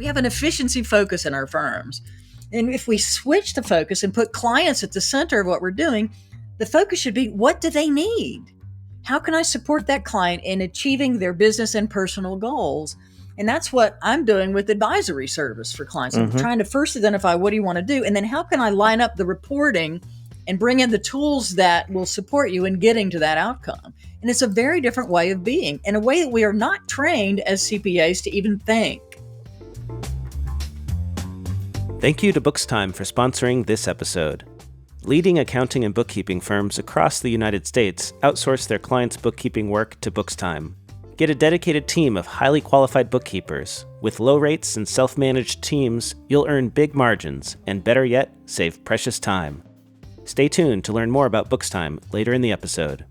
We have an efficiency focus in our firms. And if we switch the focus and put clients at the center of what we're doing, the focus should be, what do they need? How can I support that client in achieving their business and personal goals? And that's what I'm doing with advisory service for clients. I'm trying to first identify, what do you want to do? And then how can I line up the reporting and bring in the tools that will support you in getting to that outcome? And it's a very different way of being, in a way that we are not trained as CPAs to even think. Thank you to BooksTime for sponsoring this episode. Leading accounting and bookkeeping firms across the United States outsource their clients' bookkeeping work to BooksTime. Get a dedicated team of highly qualified bookkeepers. With low rates and self-managed teams, you'll earn big margins and, better yet, save precious time. Stay tuned to learn more about BooksTime later in the episode.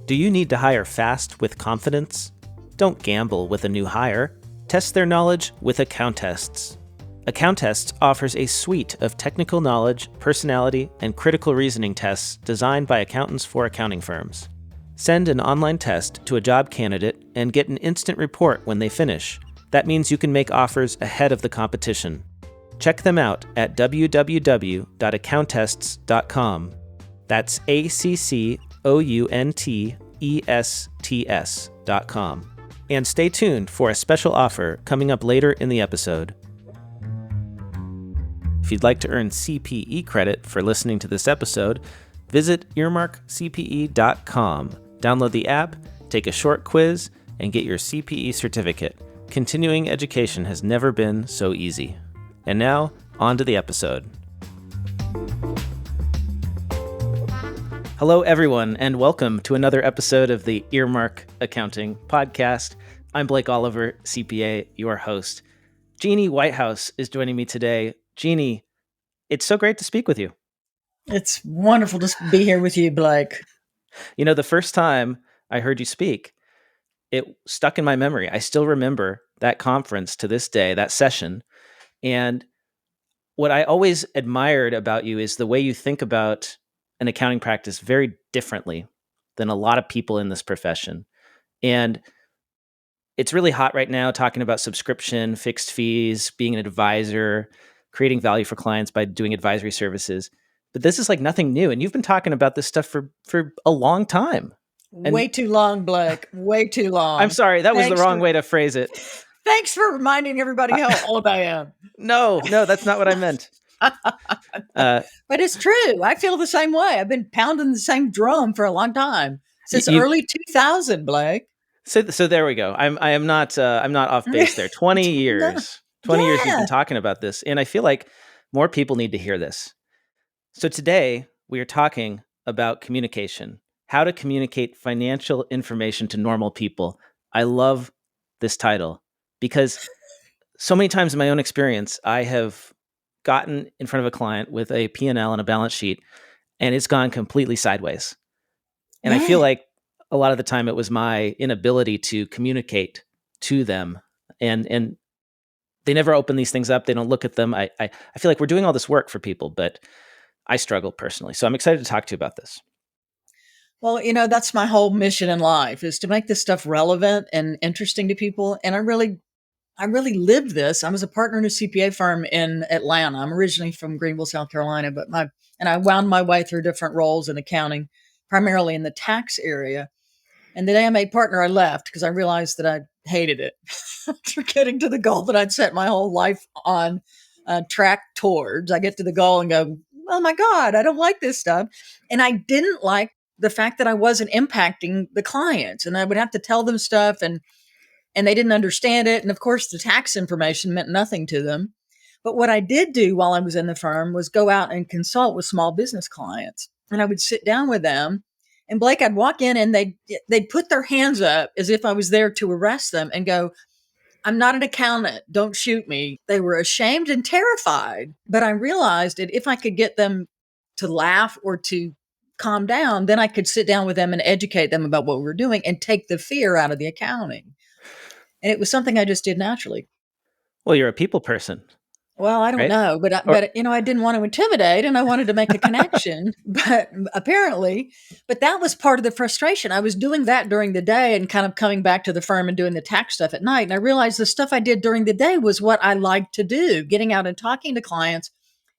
Do you need to hire fast with confidence? Don't gamble with a new hire. Test their knowledge with Accountests. Accountests offers a suite of technical knowledge, personality, and critical reasoning tests designed by accountants for accounting firms. Send an online test to a job candidate and get an instant report when they finish. That means you can make offers ahead of the competition. Check them out at www.accountests.com. That's ACCOUNTESTS.com. And stay tuned for a special offer coming up later in the episode. If you'd like to earn CPE credit for listening to this episode, visit earmarkcpe.com. Download the app, take a short quiz, and get your CPE certificate. Continuing education has never been so easy. And now, on to the episode. Hello, everyone, and welcome to another episode of the Earmark Accounting Podcast. I'm Blake Oliver, CPA, your host. Geni Whitehouse is joining me today. Geni, it's so great to speak with you. It's wonderful to be here with you, Blake. You know, the first time I heard you speak, it stuck in my memory. I still remember that conference to this day, that session. And what I always admired about you is the way you think about an accounting practice very differently than a lot of people in this profession. And it's really hot right now talking about subscription, fixed fees, being an advisor, creating value for clients by doing advisory services. But this is like nothing new. And you've been talking about this stuff for a long time. And way too long, Blake. Way too long. I'm sorry. That was the wrong way to phrase it. Thanks for reminding everybody how old I am. No, that's not what I meant. But it's true. I feel the same way. I've been pounding the same drum for a long time. Since early 2000, Blake. So there we go. I'm not off base there. 20 years. 20 years you've been talking about this. And I feel like more people need to hear this. So today we are talking about communication, how to communicate financial information to normal people. I love this title because so many times in my own experience, I have gotten in front of a client with a P&L and a balance sheet, and it's gone completely sideways. And I feel like a lot of the time it was my inability to communicate to them. And they never open these things up. They don't look at them. I feel like we're doing all this work for people, but I struggle personally. So I'm excited to talk to you about this. Well, you know, that's my whole mission in life, is to make this stuff relevant and interesting to people. And I really lived this. I was a partner in a CPA firm in Atlanta. I'm originally from Greenville, South Carolina, and I wound my way through different roles in accounting, primarily in the tax area. And the day I made partner, I left because I realized that I hated it. For getting to the goal that I'd set my whole life on track towards. I get to the goal and go, oh my God, I don't like this stuff. And I didn't like the fact that I wasn't impacting the clients, and I would have to tell them stuff and they didn't understand it. And of course, the tax information meant nothing to them. But what I did do while I was in the firm was go out and consult with small business clients. And I would sit down with them. And Blake, I'd walk in and they'd put their hands up as if I was there to arrest them and go, I'm not an accountant. Don't shoot me. They were ashamed and terrified. But I realized that if I could get them to laugh or to calm down, then I could sit down with them and educate them about what we were doing and take the fear out of the accounting. And it was something I just did naturally. Well, you're a people person. Well, I don't right? know, but Or I didn't want to intimidate and I wanted to make a connection, but apparently, but that was part of the frustration. I was doing that during the day and kind of coming back to the firm and doing the tax stuff at night. And I realized the stuff I did during the day was what I liked to do, getting out and talking to clients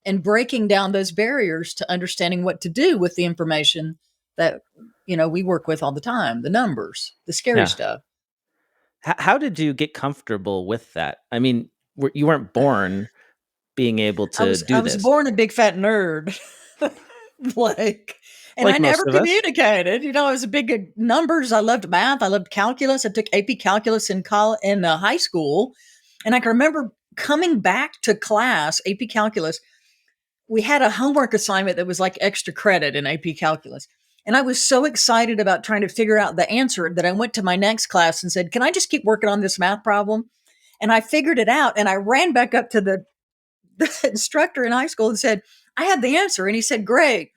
and breaking down those barriers to understanding what to do with the information that, we work with all the time, the numbers, the scary yeah. stuff. How did you get comfortable with that? I mean, you weren't born being able I to was I do was this, born a big fat nerd, like, and I like never most of us. communicated. I was a big numbers. I loved math. I loved calculus. I took AP calculus in high school, and I can remember coming back to class AP calculus. We had a homework assignment that was like extra credit in AP calculus. And I was so excited about trying to figure out the answer that I went to my next class and said, "Can I just keep working on this math problem?" And I figured it out. And I ran back up to the instructor in high school and said, "I had the answer." And he said, "Great,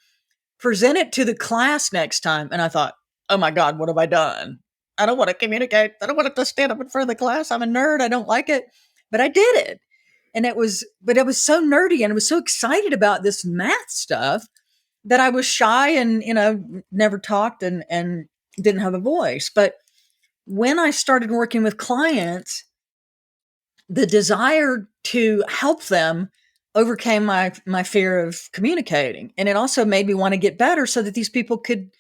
present it to the class next time." And I thought, "Oh my God, what have I done? I don't want to communicate. I don't want to stand up in front of the class. I'm a nerd. I don't like it." But I did it. But it was so nerdy and I was so excited about this math stuff that I was shy and, never talked and didn't have a voice. But when I started working with clients, the desire to help them overcame my fear of communicating, and it also made me want to get better so that these people could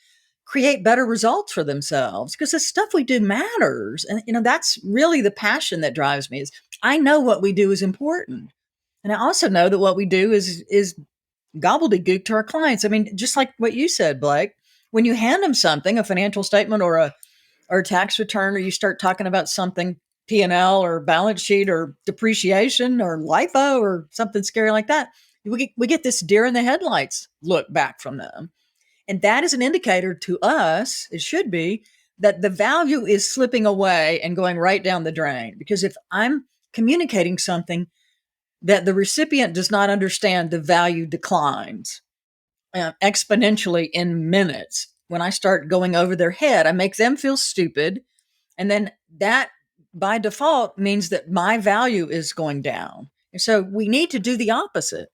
create better results for themselves, because the stuff we do matters. And that's really the passion that drives me. Is I know what we do is important, and I also know that what we do is gobbledygook to our clients. I mean, just like what you said, Blake, when you hand them something, a financial statement or a tax return, or you start talking about something, P&L or balance sheet or depreciation or LIFO or something scary like that, we get this deer in the headlights look back from them. And that is an indicator to us, it should be, that the value is slipping away and going right down the drain. Because if I'm communicating something that the recipient does not understand, the value declines exponentially in minutes. When I start going over their head, I make them feel stupid. And then that by default means that my value is going down. And so we need to do the opposite.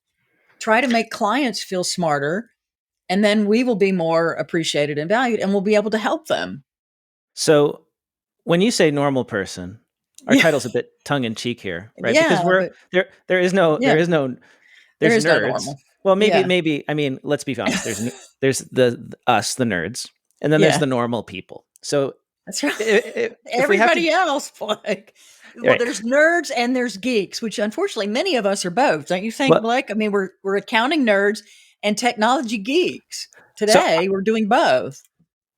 Try to make clients feel smarter, and then we will be more appreciated and valued, and we'll be able to help them. So when you say normal person, our Yeah. title's a bit tongue in cheek here, right? Because Yeah. we're But there. There yeah, is no. there There's is no nerds. normal. Well, Yeah. maybe. I mean, let's be honest. There's the us, the nerds, and then there's Yeah. the normal people. So That's right. if we have to, Everybody else, like, well, right? there's nerds and there's geeks, which unfortunately many of us are both. Don't you think, Well, Blake? I mean, we're accounting nerds and technology geeks. so Today, we're doing both.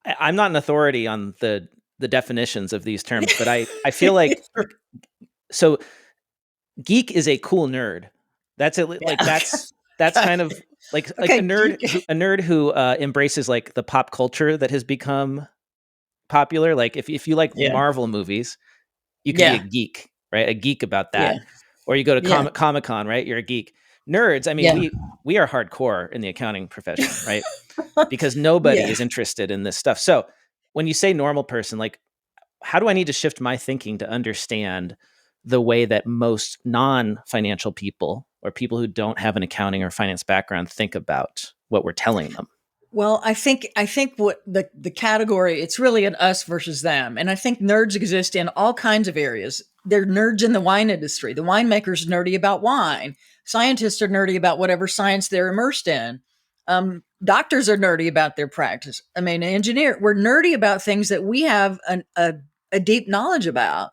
I'm not an authority on the definitions of these terms, but I feel like so geek is a cool nerd. That's it. Yeah. Like that's Okay. kind of like Okay. a nerd who embraces like the pop culture that has become popular. Like if you like Yeah. Marvel movies, you could be a Yeah. geek, right? A geek about Yeah. that. Or you go to Yeah. Comic Con, right? You're a geek. Nerds, I mean, Yeah. we are hardcore in the accounting profession, right? Because nobody Yeah. is interested in this stuff. So when you say normal person, like how do I need to shift my thinking to understand the way that most non-financial people or people who don't have an accounting or finance background think about what we're telling them? Well, I think what the category, it's really an us versus them. And I think nerds exist in all kinds of areas. They're nerds in the wine industry. The winemaker's nerdy about wine. Scientists are nerdy about whatever science they're immersed in. Doctors are nerdy about their practice. I mean, an engineer, we're nerdy about things that we have a deep knowledge about.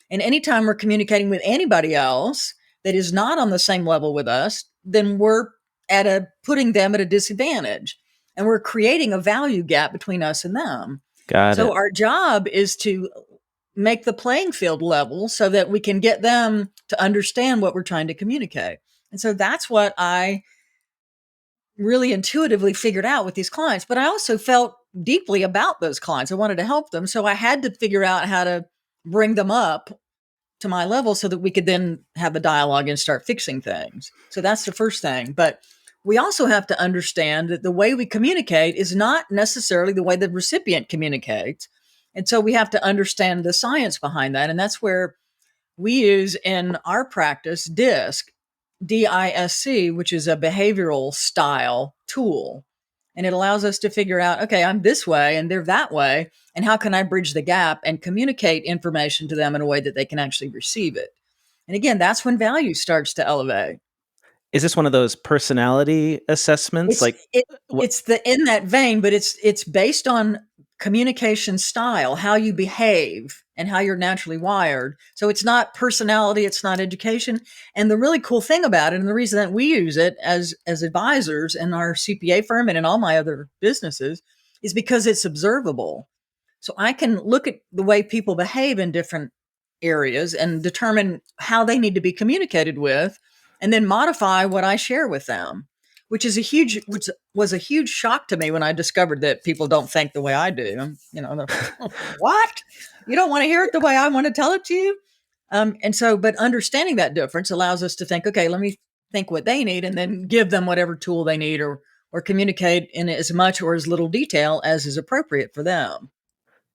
And anytime we're communicating with anybody else that is not on the same level with us, then we're putting them at a disadvantage. And we're creating a value gap between us and them. Got So it. our job is to make the playing field level so that we can get them to understand what we're trying to communicate. And so that's what I really intuitively figured out with these clients. But I also felt deeply about those clients. I wanted to help them. So I had to figure out how to bring them up to my level so that we could then have a dialogue and start fixing things. So that's the first thing. But we also have to understand that the way we communicate is not necessarily the way the recipient communicates. And so we have to understand the science behind that. And that's where we use in our practice DISC. DISC, which is a behavioral style tool. And it allows us to figure out, okay, I'm this way and they're that way. And how can I bridge the gap and communicate information to them in a way that they can actually receive it? And again, that's when value starts to elevate. Is this one of those personality assessments? It's Like, it what? it's the in that vein, but it's based on communication style, how you behave and how you're naturally wired. So it's not personality, it's not education. And the really cool thing about it, and the reason that we use it as advisors in our CPA firm and in all my other businesses, is because it's observable. So I can look at the way people behave in different areas and determine how they need to be communicated with, and then modify what I share with them, which was a huge shock to me when I discovered that people don't think the way I do. What? You don't want to hear it the way I want to tell it to you? But understanding that difference allows us to think, okay, let me think what they need and then give them whatever tool they need, or communicate in as much or as little detail as is appropriate for them.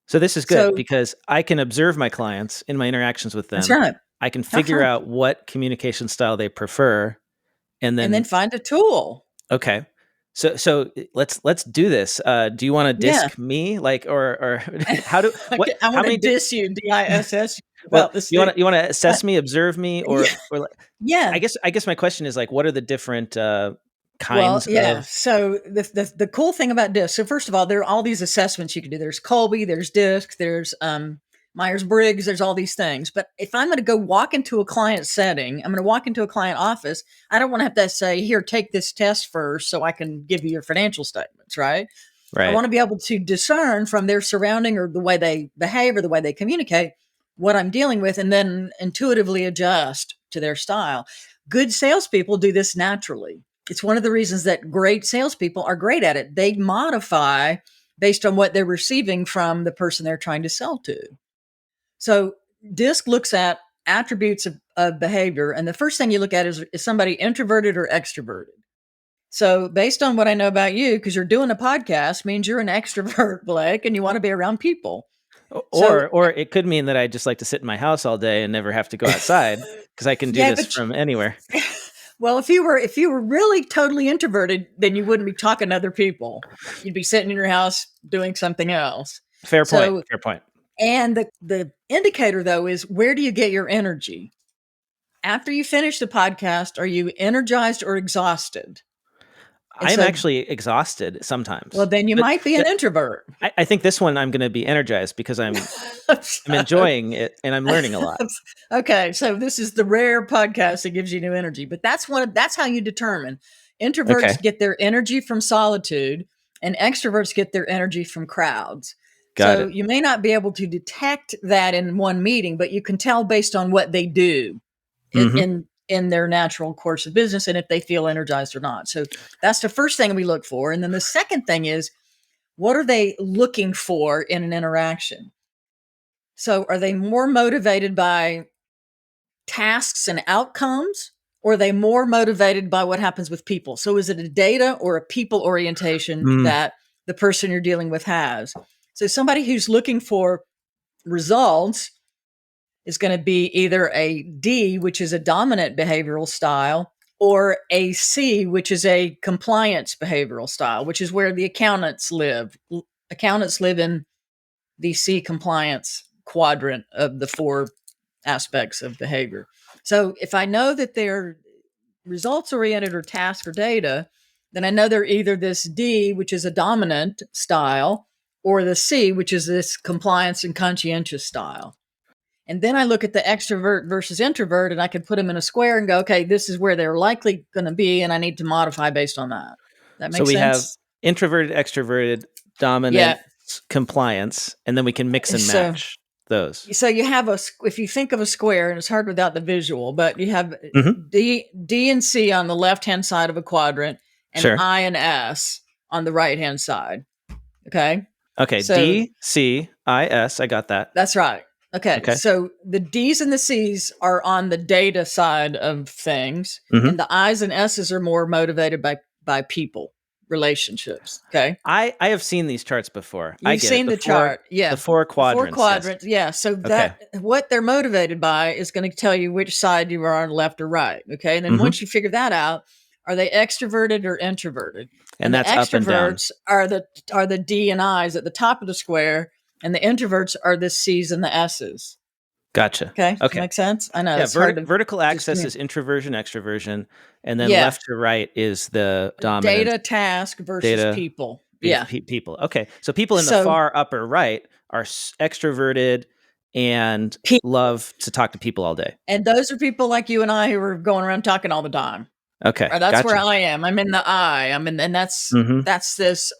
So this is good So because I can observe my clients in my interactions with that's them. right. I can That's figure right. out what communication style they prefer, and And then then find a tool. okay. So let's do this. Do you want to Yeah. disc me, like, or how do what? Okay, I How want to many? diss you, DISS, Well, about the you want stick. to Uh, assess me, observe me, yeah. or like, Yeah. I guess my question is like, what are the different Well, kinds yeah. of So the cool thing about DISC. So first of all, there are all these assessments you can do. There's Colby, there's DISC, there's Myers Briggs. There's all these things. But if I'm going to go walk into a client setting, I'm going to walk into a client office. I don't want to have to say, "Here, take this test first, so I can give you your financial statements." Right? I right? want to be able to discern from their surrounding or the way they behave or the way they communicate what I'm dealing with, and then intuitively adjust to their style. Good salespeople do this naturally. It's one of the reasons that great salespeople are great at it. They modify based on what they're receiving from the person they're trying to sell to. So DISC looks at attributes of behavior. And the first thing you look at is somebody introverted or extroverted? So, based on what I know about you, because you're doing a podcast, means you're an extrovert, Blake, and you want to be around people. So, Or it could mean that I just like to sit in my house all day and never have to go outside because I can do yeah, this from anywhere. well, if you were really totally introverted, then you wouldn't be talking to other people. You'd be sitting in your house doing something else. Fair point. So, Fair point. and the indicator though is, where do you get your energy? After you finish the podcast, are you energized or exhausted? And I'm so, actually exhausted well, sometimes, then you but might be an introvert. I think this one I'm going to be energized because I'm enjoying it and I'm learning a lot. Okay, so this is the rare podcast that gives you new energy, but that's how you determine. Okay, Introverts get their energy from solitude, and extroverts get their energy from crowds. got So it. you may not be able to detect that in one meeting, but you can tell based on what they do in Hmm. in their natural course of business, and if they feel energized or not. So that's the first thing we look for, and then the second thing is, what are they looking for in an interaction? So are they more motivated by tasks and outcomes, or are they more motivated by what happens with people? So is it a data or a people orientation Mm, that the person you're dealing with has? So somebody who's looking for results is going to be either a D, which is a dominant behavioral style, or a C, which is a compliance behavioral style, which is where the accountants live. Accountants live in the C compliance quadrant of the four aspects of behavior. So if I know that they're results oriented or task or data, then I know they're either this D, which is a dominant style, or the C, which is this compliance and conscientious style. And then I look at the extrovert versus introvert, and I can put them in a square and go, okay, this is where they're likely going to be, and I need to modify based on that. That so makes we have sense? introverted, extroverted, Yeah. dominant, compliance, and then we can mix and So match those. so you have if you think of a square, and it's hard without the visual, but you have Hmm. D and C on the left hand side of a quadrant, and Sure. I and S on the right hand side. Okay. Okay. So D C I S. I got that. that's right. Okay. Okay. So the D's and the C's are on the data side of things, Hmm. and the I's and S's are more motivated by people. relationships. Okay. I have seen these charts before. I You've get it. seen the chart. The Yeah. four The four quadrants. Yes. quadrants. Yeah. So Okay. what they're motivated by is going to tell you which side you are on, left or right. Okay. And then once you figure that out, are they extroverted or introverted? And The that's up and down. extroverts are the D and I's at the top of the square, and the introverts are the C's and the S's. Gotcha. Okay. Does that Okay. make sense? I know Yeah. it's hard to Vertical axis is introversion, extroversion, and then Yeah. left to right is the dominant Data, task versus data, people. Yeah. people. Okay. So people in the So- far upper right are extroverted and love to talk to people all day. And those are people like you and I who are going around talking all the time. Okay. Or that's gotcha. where I am. I'm in the I. And that's this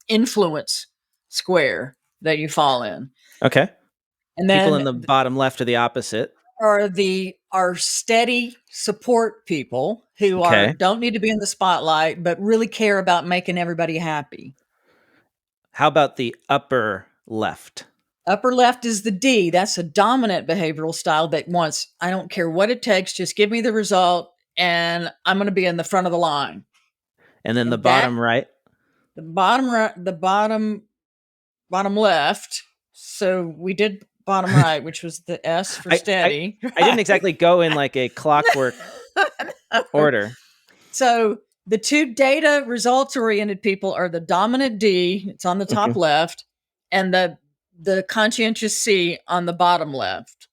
influence square that you fall in. Okay. And then People in the bottom left are the opposite. Are steady support people who don't need to be in the spotlight, but really care about making everybody happy. How about the upper left? Upper left is the D. That's a dominant behavioral style that wants, I don't care what it takes, just give me the result, and I'm going to be in the front of the line. And then the bottom right? The bottom left. So we did bottom right, which was the S for steady. I didn't exactly go in like a clockwork order. So the two data results-oriented people are the dominant D, it's on the top left, and the conscientious C on the bottom left.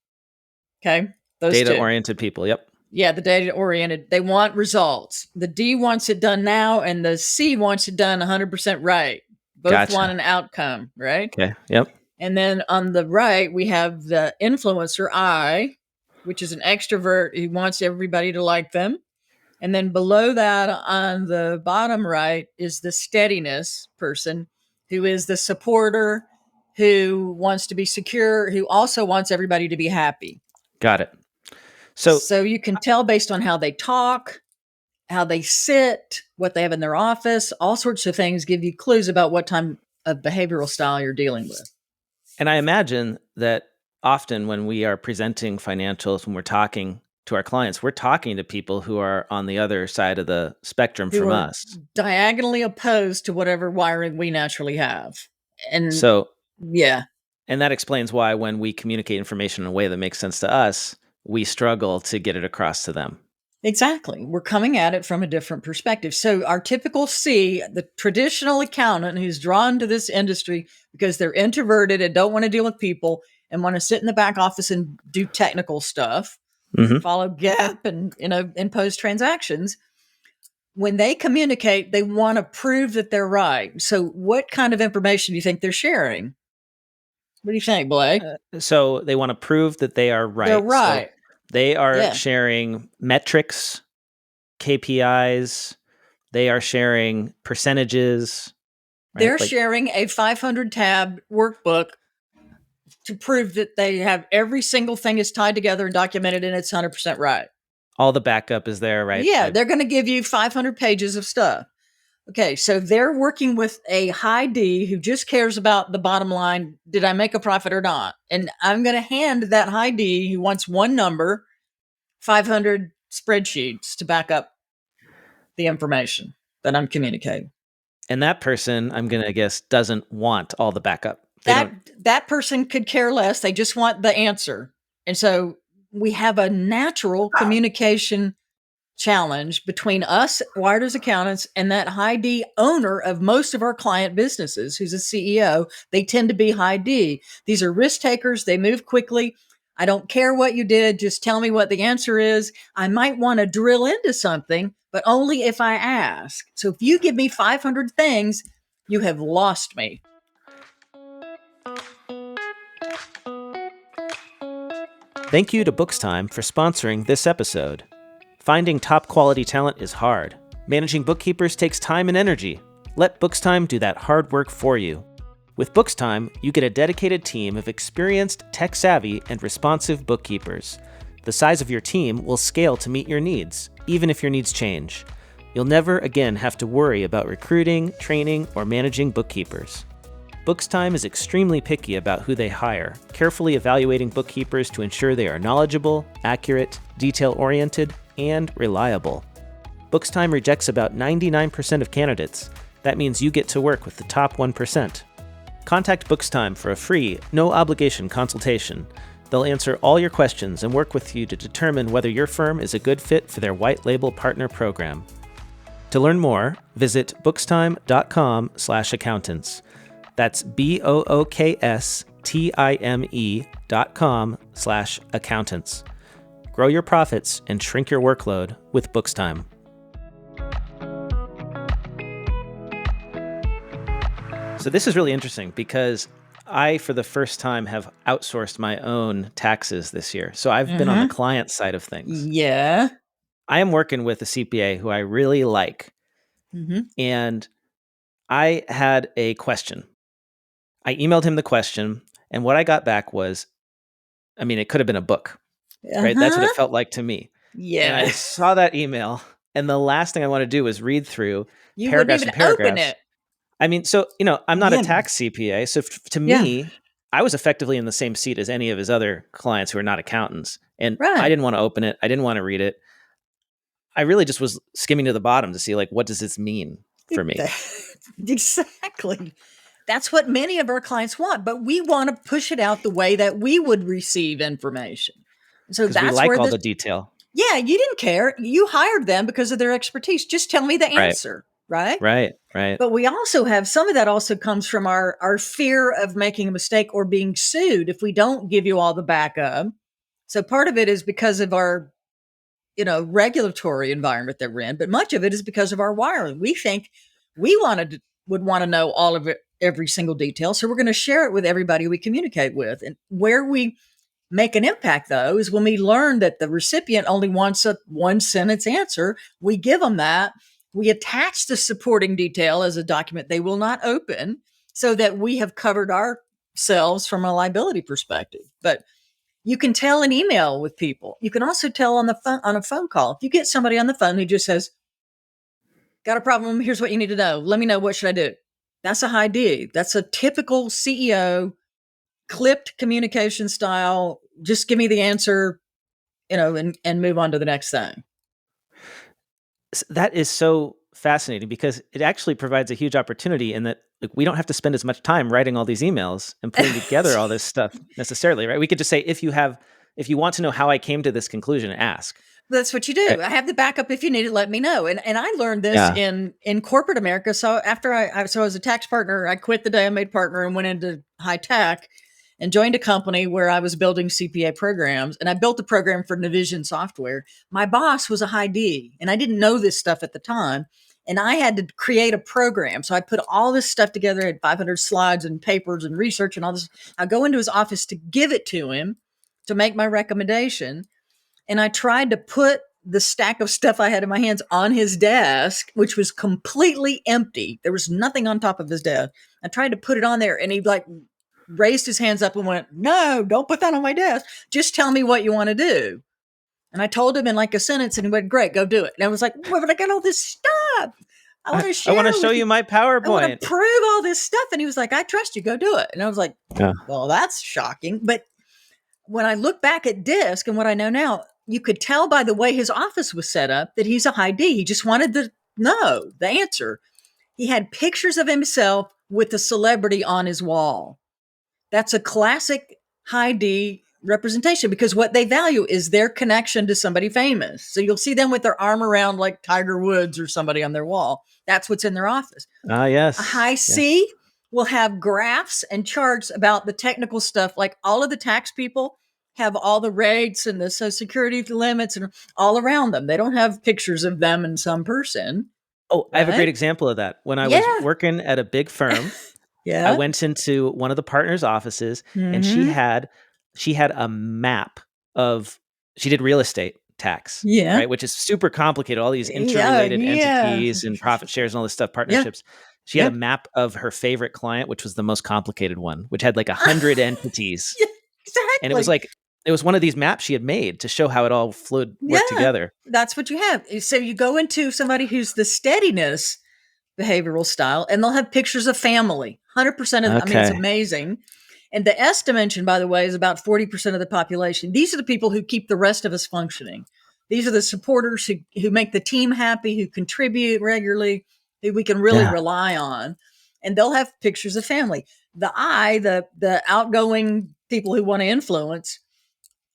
Okay? Those data-oriented people, yep. Yeah, the data-oriented. They want results. The D wants it done now, and the C wants it done 100% right. Both want an outcome, right? Okay, yep. And then on the right, we have the influencer I, which is an extrovert who wants everybody to like them. And then below that on the bottom right is the steadiness person, who is the supporter, who wants to be secure, who also wants everybody to be happy. Got it. So you can tell based on how they talk, how they sit, what they have in their office, all sorts of things give you clues about what type of behavioral style you're dealing with. And I imagine that often when we are presenting financials, when we're talking to our clients, we're talking to people who are on the other side of the spectrum from us. Diagonally opposed to whatever wiring we naturally have. And yeah. And that explains why when we communicate information in a way that makes sense to us, we struggle to get it across to them. Exactly. We're coming at it from a different perspective. So our typical C, the traditional accountant who's drawn to this industry because they're introverted and don't want to deal with people and want to sit in the back office and do technical stuff, follow GAAP and, impose transactions. When they communicate, they want to prove that they're right. So what kind of information do you think they're sharing? What do you think, Blake? So they want to prove that they are right. They're right. So they are sharing metrics, KPIs. They are sharing percentages. Right? They're sharing a 500-tab workbook to prove that they have every single thing is tied together and documented and it's 100% right. All the backup is there, right? Yeah, they're going to give you 500 pages of stuff. Okay, so they're working with a high D who just cares about the bottom line. Did I make a profit or not? And I'm going to hand that high D who wants one number, 500 spreadsheets to back up the information that I'm communicating. And that person, I'm going to guess, doesn't want all the backup. That person could care less. They just want the answer. And so we have a natural communication challenge between us Wired accountants and that high D owner of most of our client businesses, who's a CEO. They tend to be high D. These are risk takers. They move quickly. I don't care what you did. Just tell me what the answer is. I might want to drill into something, but only if I ask. So if you give me 500 things, you have lost me. Thank you to BooksTime for sponsoring this episode. Finding top quality talent is hard. Managing bookkeepers takes time and energy. Let BooksTime do that hard work for you. With BooksTime, you get a dedicated team of experienced, tech-savvy, and responsive bookkeepers. The size of your team will scale to meet your needs, even if your needs change. You'll never again have to worry about recruiting, training, or managing bookkeepers. BooksTime is extremely picky about who they hire, carefully evaluating bookkeepers to ensure they are knowledgeable, accurate, detail-oriented, and reliable. BooksTime rejects about 99% of candidates, That means you get to work with the top 1%. Contact BooksTime for a free, no-obligation consultation. They'll answer all your questions and work with you to determine whether your firm is a good fit for their white label partner program. To learn more, visit bookstime.com/accountants. That's BOOKSTIME.com/accountants. Grow your profits and shrink your workload with BooksTime. So this is really interesting because I, for the first time, have outsourced my own taxes this year. So I've been on the client side of things. Yeah. I am working with a CPA who I really like. And I had a question. I emailed him the question, and what I got back was, I mean, it could have been a book, right? That's what it felt like to me. And I Yeah. saw that email, and the last thing I want to do was read through You wouldn't paragraphs even and open paragraphs. it. I mean, so, I'm not a Yeah. tax CPA. So to Yeah. me, I was effectively in the same seat as any of his other clients who are not accountants. And I Right. didn't want to open it. I didn't want to read it. I really just was skimming to the bottom to see, like, what does this mean for me? Exactly. That's what many of our clients want, but we want to push it out the way that we would receive information. So Because we that's like where all the detail. yeah, you didn't care. You hired them because of their expertise. Just tell me the Right. answer, right? Right. But we also have some of that also comes from our fear of making a mistake or being sued if we don't give you all the backup. So part of it is because of our regulatory environment that we're in, but much of it is because of our wiring. We think we would want to know all of it, every single detail. So we're going to share it with everybody we communicate with. And where we make an impact, though, is when we learn that the recipient only wants a one sentence answer. We give them that. We attach the supporting detail as a document they will not open so that we have covered ourselves from a liability perspective. But you can tell an email with people. You can also tell on the phone, on a phone call. If you get somebody on the phone who just says, "Got a problem, here's what you need to know. Let me know, what should I do?" That's a high D. That's a typical CEO clipped communication style. Just give me the answer, and move on to the next thing. That is so fascinating because it actually provides a huge opportunity in that, like, we don't have to spend as much time writing all these emails and putting together all this stuff necessarily, right? We could just say, if you want to know how I came to this conclusion, ask. That's what you do. Right? I have the backup if you need it. Let me know. And I learned this Yeah. in corporate America. So after I was a tax partner, I quit the day I made partner and went into high tech and joined a company where I was building CPA programs. And I built a program for Navision software. My boss was a high D, and I didn't know this stuff at the time. And I had to create a program. So I put all this stuff together. I had 500 slides and papers and research and all this. I go into his office to give it to him to make my recommendation. And I tried to put the stack of stuff I had in my hands on his desk, which was completely empty. There was nothing on top of his desk. I tried to put it on there, and he raised his hands up and went, "No, don't put that on my desk. Just tell me what you want to do." And I told him in like a sentence, and he went, "Great, go do it." And I was like, "Well, but I got all this stuff. I want to I want share to show with you you. my I want PowerPoint. to prove all this stuff." And he was like, "I trust you. Go do it." And I was like, Yeah. "Well, that's shocking." But when I look back at DISC and what I know now, you could tell by the way his office was set up that he's a high D. He just wanted to know the answer. He had pictures of himself with a celebrity on his wall. That's a classic high D representation because what they value is their connection to somebody famous. So you'll see them with their arm around like Tiger Woods or somebody on their wall. That's what's in their office. Ah, A yes. high Yes. C will have graphs and charts about the technical stuff. Like all of the tax people have all the rates and the Social Security limits and all around them. They don't have pictures of them and some person, Oh, I have a great right? example of that. When I was Yeah. working at a big firm, I Yeah. went into one of the partners' offices, and Mm-hmm. she had a map of she did real estate tax, Yeah. right? Which is super complicated, all these Yeah. interrelated Yeah. entities and profit shares and all this stuff, Yeah. partnerships. She had a Yeah. map of her favorite client, which was the most complicated one, which had like 100 entities. Yeah, And it was exactly. like it was one of these maps she had made to show how it all worked Yeah. together. That's what you have. So you go into somebody who's the steadiness behavioral style, and they'll have pictures of family. 100% of, I mean, it's Okay. amazing. And the S dimension, by the way, is about 40% of the population. These are the people who keep the rest of us functioning. These are the supporters who make the team happy, who contribute regularly. who we can really Yeah. rely on. And they'll have pictures of family. The I, the outgoing people who want to influence,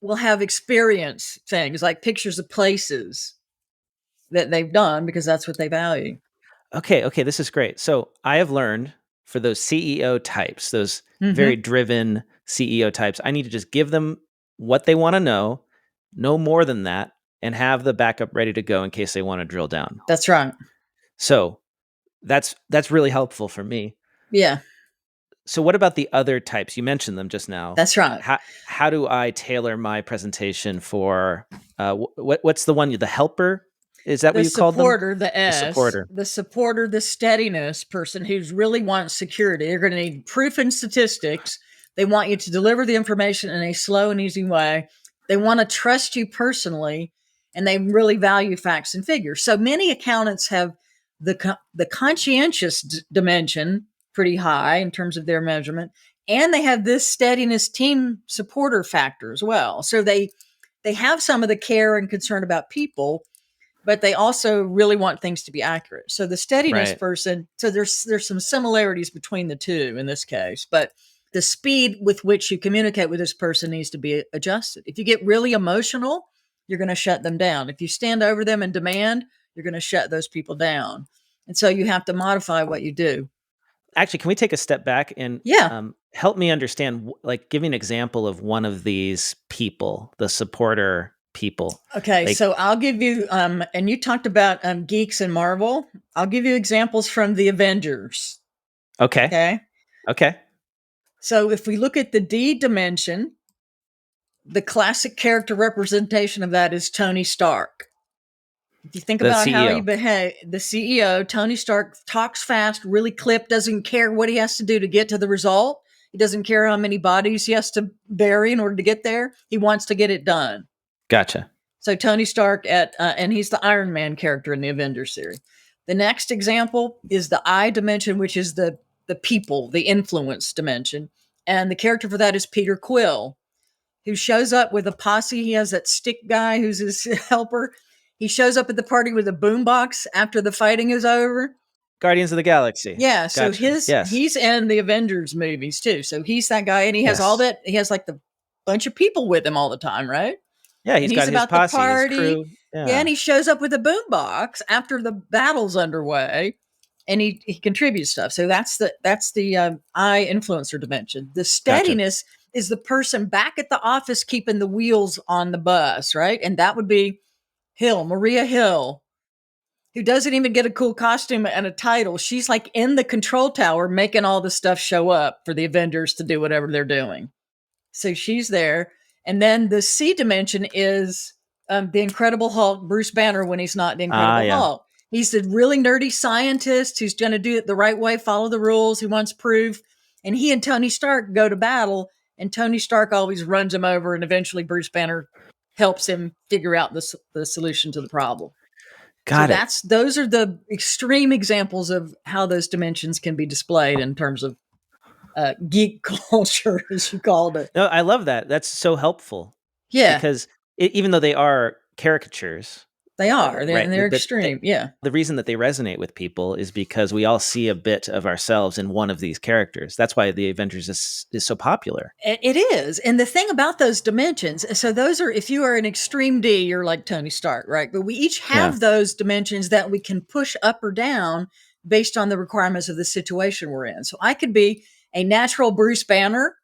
will have experience things like pictures of places that they've done because that's what they value. Okay, this is great. So I have learned for those CEO types, those very Mm-hmm. driven CEO types, I need to just give them what they want to know, no more than that, and have the backup ready to go in case they want to drill down. That's right. So that's really helpful for me. Yeah, So what about the other types? You mentioned them just now. that's right. How do I tailor my presentation for what's the one, the helper? Is that what The you called them? supporter, the The S, supporter. the supporter, the steadiness person who's really wants security. They're going to need proof and statistics. They want you to deliver the information in a slow and easy way. They want to trust you personally, and they really value facts and figures. So many accountants have the conscientious dimension pretty high in terms of their measurement, and they have this steadiness team supporter factor as well. So they have some of the care and concern about people, but they also really want things to be accurate. So the steadiness Right. person, so there's some similarities between the two in this case, but the speed with which you communicate with this person needs to be adjusted. If you get really emotional, you're going to shut them down. If you stand over them and demand, you're going to shut those people down. And so you have to modify what you do. Actually, can we take a step back and Yeah. help me understand, like, give me an example of one of these people, the supporter people? Okay, Like, so I'll give you and you talked about geeks and Marvel. I'll give you examples from the Avengers. okay, Okay. okay, So if we look at the D dimension, the classic character representation of that is Tony Stark. If you think the about how he CEO. behave, the CEO, Tony Stark talks fast, really clipped, doesn't care what he has to do to get to the result. He doesn't care how many bodies he has to bury in order to get there. He wants to get it done. Gotcha. So Tony Stark and he's the Iron Man character in the Avengers series. The next example is the I dimension, which is the people, the influence dimension, and the character for that is Peter Quill, who shows up with a posse. He has that stick guy who's his helper. He shows up at the party with a boombox after the fighting is over. Guardians of the Galaxy. Yeah, so Gotcha. Yes. he's in the Avengers movies too. So he's that guy, and he has all Yes. that. He has like the bunch of people with him all the time, right? Yeah, And he's he's got his about the posse, his party. crew. Yeah, and Yeah. he shows up with a boombox after the battle's underway, and he contributes stuff. So that's the I influencer dimension. The Gotcha. steadiness is the person back at the office keeping the wheels on the bus, right? And that would be Maria Hill, who doesn't even get a cool costume and a title. She's like in the control tower making all the stuff show up for the Avengers to do whatever they're doing. So she's there. And then the C dimension is the Incredible Hulk, Bruce Banner, when he's not the Ah, Incredible yeah. Hulk. He's a really nerdy scientist who's going to do it the right way, follow the rules, who wants proof. And he and Tony Stark go to battle, and Tony Stark always runs him over, and eventually Bruce Banner helps him figure out the solution to the problem. So Got it. those are the extreme examples of how those dimensions can be displayed in terms of geek culture, as you called it. No, I love that. That's so helpful Yeah, because even though they are caricatures, they are. right? They're But extreme. Yeah, the reason that they resonate with people is because we all see a bit of ourselves in one of these characters. That's why the Avengers is so popular. it is. And the thing about those dimensions, so those are, if you are an extreme D, you're like Tony Stark, right? But we each Yeah. have those dimensions that we can push up or down based on the requirements of the situation we're in. So I could be a natural Bruce Banner,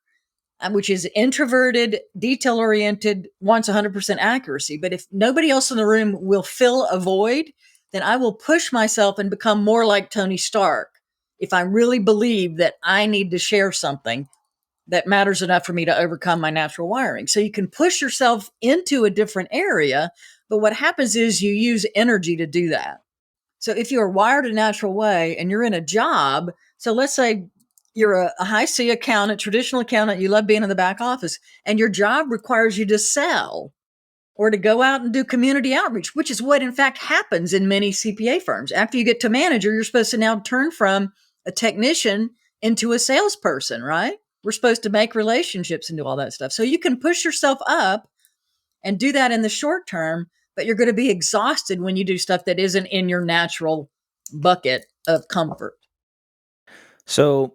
which is introverted, detail oriented, wants 100% accuracy. But if nobody else in the room will fill a void, then I will push myself and become more like Tony Stark if I really believe that I need to share something that matters enough for me to overcome my natural wiring. So you can push yourself into a different area, but what happens is you use energy to do that. So if you are wired a natural way and you're in a job, so let's say you're a high C accountant, traditional accountant, you love being in the back office, and your job requires you to sell or to go out and do community outreach, which is what in fact happens in many CPA firms. After you get to manager, you're supposed to now turn from a technician into a salesperson, right? We're supposed to make relationships and do all that stuff. So you can push yourself up and do that in the short term, but you're going to be exhausted when you do stuff that isn't in your natural bucket of comfort. So,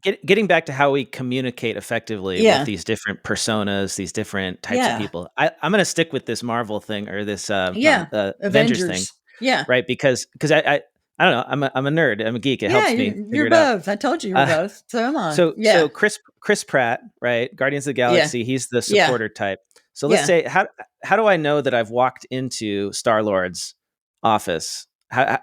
getting back to how we communicate effectively with Yeah. these different personas, these different types of Yeah. people, I'm going to stick with this Marvel thing or this Yeah. Avengers thing, Avengers. Yeah. right? Because I don't know, I'm a nerd, I'm a geek. It Yeah, helps me you're figure it out. both. I told you you were Uh, both. So am I. so Yeah. Chris Pratt, right? Guardians of the Yeah. Galaxy. He's the Yeah. supporter type. So let's Yeah. say how do I know that I've walked into Star Lord's office?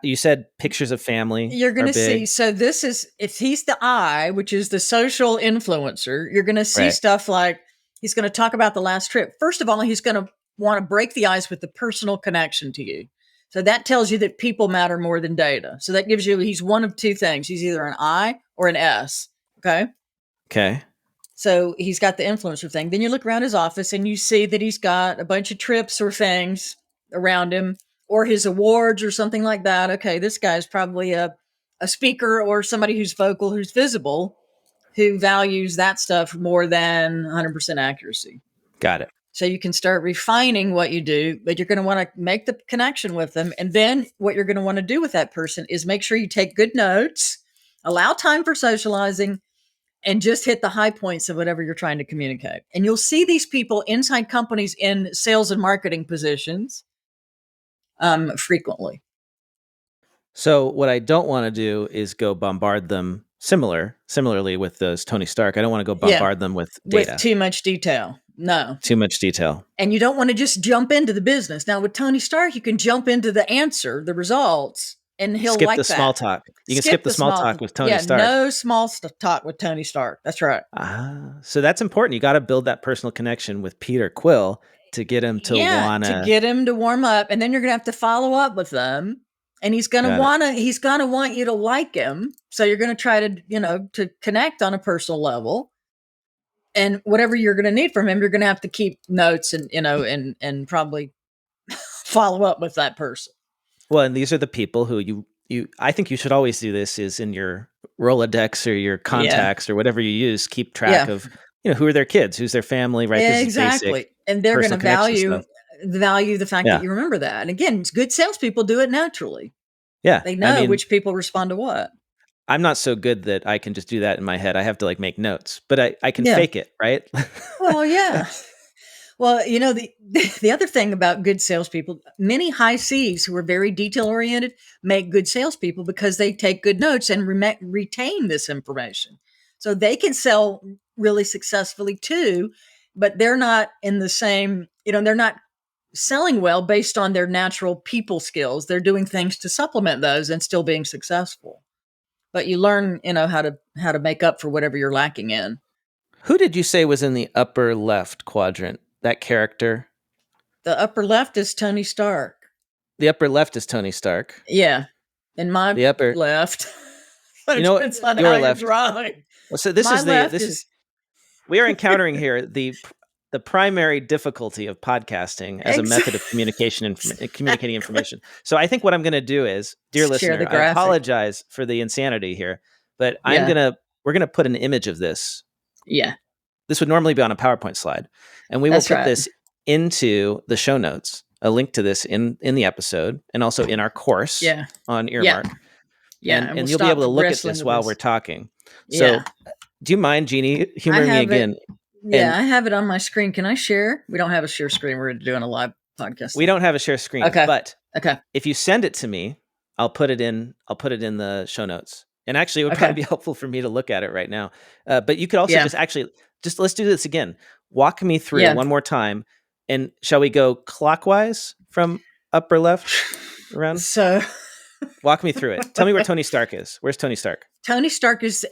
You said pictures of family You're going are to see. big, So this is, if he's the I, which is the social influencer, you're going to see right? stuff like he's going to talk about the last trip. First of all, he's going to want to break the ice with the personal connection to you. So that tells you that people matter more than data. So that gives you, he's one of two things. He's either an I or an S. Okay. Okay, So he's got the influencer thing. Then you look around his office and you see that he's got a bunch of trips or things around him or his awards or something like that. Okay, this guy's probably a speaker or somebody who's vocal, who's visible, who values that stuff more than 100% accuracy. got it. So you can start refining what you do, but you're going to want to make the connection with them. And then what you're going to want to do with that person is make sure you take good notes, allow time for socializing, and just hit the high points of whatever you're trying to communicate. And you'll see these people inside companies in sales and marketing positions frequently. So what I don't want to do is go bombard them similarly with those Tony Stark. I don't want to go Yeah, bombard them with with data, too much detail. No. too much detail. And you don't want to just jump into the business. Now, with Tony Stark, you can jump into the answer, the results, and he'll Skip the like small that. talk. You can skip Skip the the small small, talk with Tony yeah, Stark. no small talk with Tony Stark. That's right. So that's important. You got to build that personal connection with Peter Quill to get him to Yeah, to wanna. get him to warm up, and then you're gonna have to follow up with them, and Got it. he's gonna want you to like him. So you're gonna try to, to connect on a personal level. And whatever you're gonna need from him, you're gonna have to keep notes and and probably follow up with that person. Well, and these are the people who you. I think you should always do this. Is in your Rolodex or your Yeah. contacts or whatever you use. Keep track Yeah. of who are their kids, who's their family. Right. This is basic Exactly. And they're gonna personal connection stuff. value the fact that Yeah. you remember that. And again, good salespeople do it naturally. Yeah. They I know mean, which people respond to what. I'm not so good that I can just do that in my head. I have to like make notes, but I can Yeah. fake it, right? Well, yeah. Well, the other thing about good salespeople, many high Cs who are very detail oriented make good salespeople because they take good notes and retain this information. So they can sell really successfully too, but they're not in the same, they're not selling well based on their natural people skills. They're doing things to supplement those and still being successful. But you learn, how to make up for whatever you're lacking in. Who did you say was in the upper left quadrant? That character? The upper left is Tony Stark. The upper left is Tony Stark. Yeah. And my The upper, left, but you it know what? depends on how Your you're left. drawing. Well, so My left is, we are encountering here the primary difficulty of podcasting as a method of communication and communicating information. So I think what I'm going to do is, dear share listener, the I graphic. apologize for the insanity here, but Yeah. we're going to put an image of this. Yeah. This would normally be on a PowerPoint slide, and we will That's put right. this into the show notes, a link to this in the episode and also in our course Yeah. on Yeah. Earmark. Yeah. And we'll you'll be stop able to look at wrestling this with while this. we're talking. Yeah. So do you mind, Geni, I humoring me have it. again? Yeah. And I have it on my screen. Can I share? We don't have a share screen. We're doing a live podcast. we don't have a share screen, Okay. but Okay. if you send it to me, I'll put it in the show notes. And actually, it would Okay. probably be helpful for me to look at it right now. But you could also Yeah. just let's do this again. Walk me through Yeah. one more time. And shall we go clockwise from upper left around? So Walk me through it. Tell me where Tony Stark is. Where's Tony Stark? Tony Stark is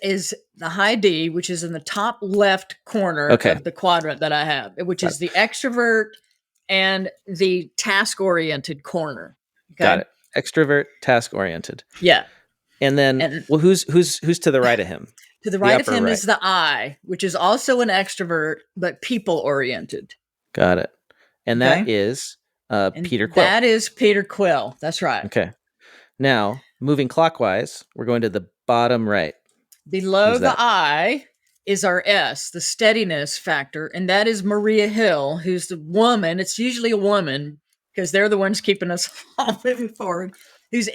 the high D, which is in the top left corner Okay. of the quadrant that I have, which is the extrovert and the task-oriented corner. Okay? Got it. Extrovert, task oriented. Yeah. And then, well, who's to the right of him? To the right of upper him right. is the I, which is also an extrovert, but people-oriented. Got it. And that Okay? is And Peter Quill. that is Peter Quill. That's right. Okay. Now, moving clockwise, we're going to the bottom right. Below Who's the that? I is our S, the steadiness factor, and that is Maria Hill, who's the woman. It's usually a woman because they're the ones keeping us all moving forward. who's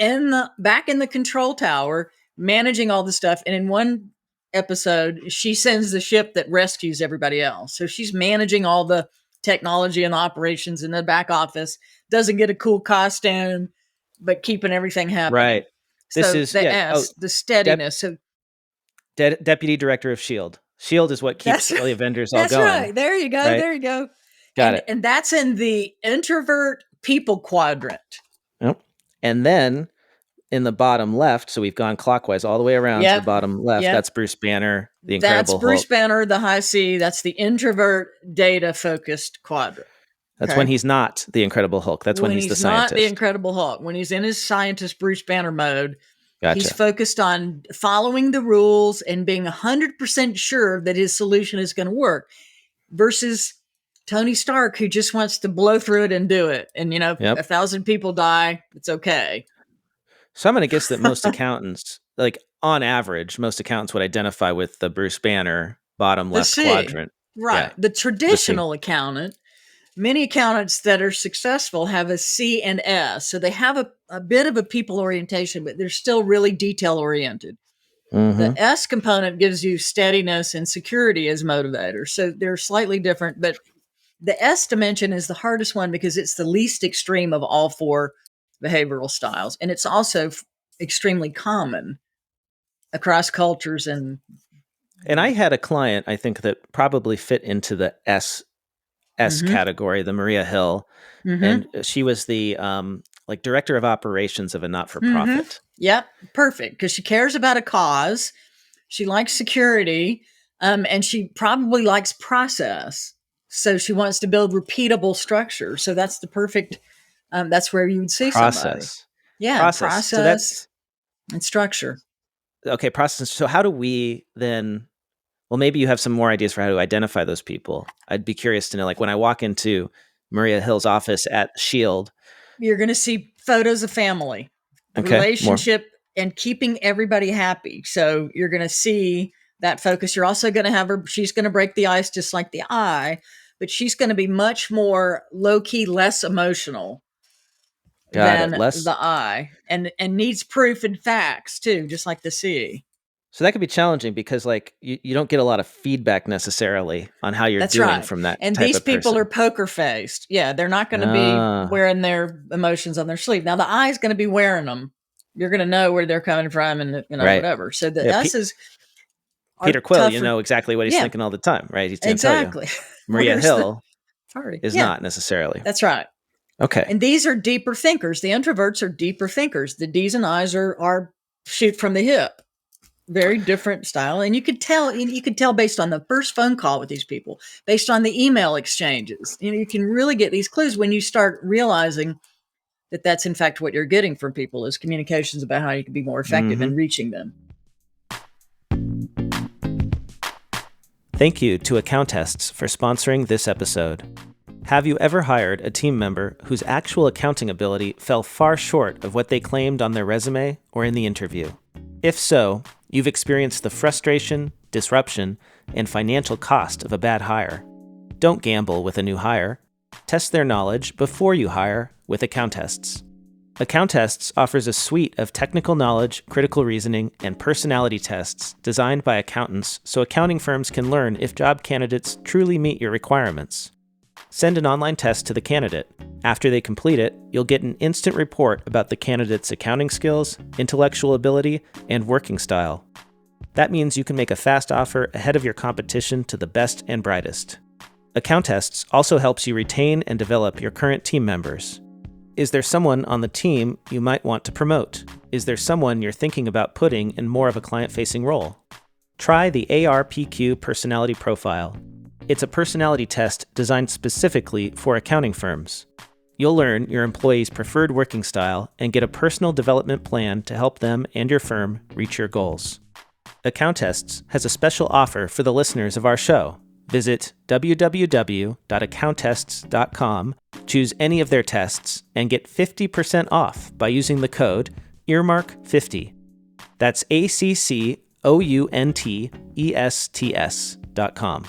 back in the control tower managing all the stuff. And in one episode, she sends the ship that rescues everybody else. So she's managing all the technology and the operations in the back office, doesn't get a cool costume, but keeping everything happening. Right. This So is, the yeah. Oh, S, the steadiness. So Deputy Director of Shield. Shield is what keeps that's the Avengers all that's going, right. There you go. right? There you go. Got it. And that's in the introvert people quadrant. Yep. And then in the bottom left, so we've gone clockwise all the way around to the Yep. bottom left. Yep. That's Bruce Banner, the That's Incredible Bruce Hulk. Banner, the high C. That's the introvert data focused quadrant. That's when he's not the Incredible Hulk. That's when he's the Not the scientist. Incredible Hulk. When he's in his scientist Bruce Banner mode, he's Gotcha. focused on following the rules and being 100% sure that his solution is going to work versus Tony Stark, who just wants to blow through it and do it. And, Yep. 1,000 people die. It's okay. So I'm going to guess that most accountants, like on average, most accountants would identify with the Bruce Banner bottom left C. quadrant. Right. Yeah. The traditional accountant, many accountants that are successful have a C and S. So they have a bit of a people orientation, but they're still really detail oriented. Mm-hmm. The S component gives you steadiness and security as motivators. So they're slightly different, but the S dimension is the hardest one because it's the least extreme of all four behavioral styles. And it's also extremely common across cultures. And I had a client, I think, that probably fit into the S category, the Maria Hill. And she was the like director of operations of a not-for-profit. Yep, perfect. Because she cares about a cause. She likes security. And she probably likes process. So she wants to build repeatable structure. So that's the perfect, that's where you would see somebody. Yeah, process and structure. Okay, process. So how do we then, well, maybe you have some more ideas for how to identify those people. I'd be curious to know, like when I walk into Maria Hill's office at Shield. You're going to see photos of family, relationship, and keeping everybody happy. So you're going to see that focus. You're also going to have her, she's going to break the ice just like the I, but she's going to be much more low-key, less emotional than the I, and needs proof and facts too, just like the C. So that could be challenging because like you don't get a lot of feedback necessarily on how you're doing from that and type these of person. people are poker faced. Yeah, they're not going to be wearing their emotions on their sleeve. Now the I is going to be wearing them. You're going to know where they're coming from and whatever. So the S is Peter Quill, you know exactly what he's thinking all the time, right? He's going to tell you. Maria Hill is not necessarily. That's right. Okay. And these are deeper thinkers. The introverts are deeper thinkers. The D's and I's are shoot from the hip. Very different style. And you could tell based on the first phone call with these people, based on the email exchanges. You can really get these clues when you start realizing that that's in fact what you're getting from people is communications about how you can be more effective in reaching them. Thank you to Accountests for sponsoring this episode. Have you ever hired a team member whose actual accounting ability fell far short of what they claimed on their resume or in the interview? If so, you've experienced the frustration, disruption, and financial cost of a bad hire. Don't gamble with a new hire. Test their knowledge before you hire with Accountests. Accountests offers a suite of technical knowledge, critical reasoning, and personality tests designed by accountants so accounting firms can learn if job candidates truly meet your requirements. Send an online test to the candidate. After they complete it, you'll get an instant report about the candidate's accounting skills, intellectual ability, and working style. That means you can make a fast offer ahead of your competition to the best and brightest. Accountests also helps you retain and develop your current team members. Is there someone on the team you might want to promote? Is there someone you're thinking about putting in more of a client-facing role? Try the ARPQ Personality Profile. It's a personality test designed specifically for accounting firms. You'll learn your employees' preferred working style and get a personal development plan to help them and your firm reach your goals. Accountests has a special offer for the listeners of our show. Visit www.accountests.com, choose any of their tests, and get 50% off by using the code earmark50. That's ACCOUNTESTS.com.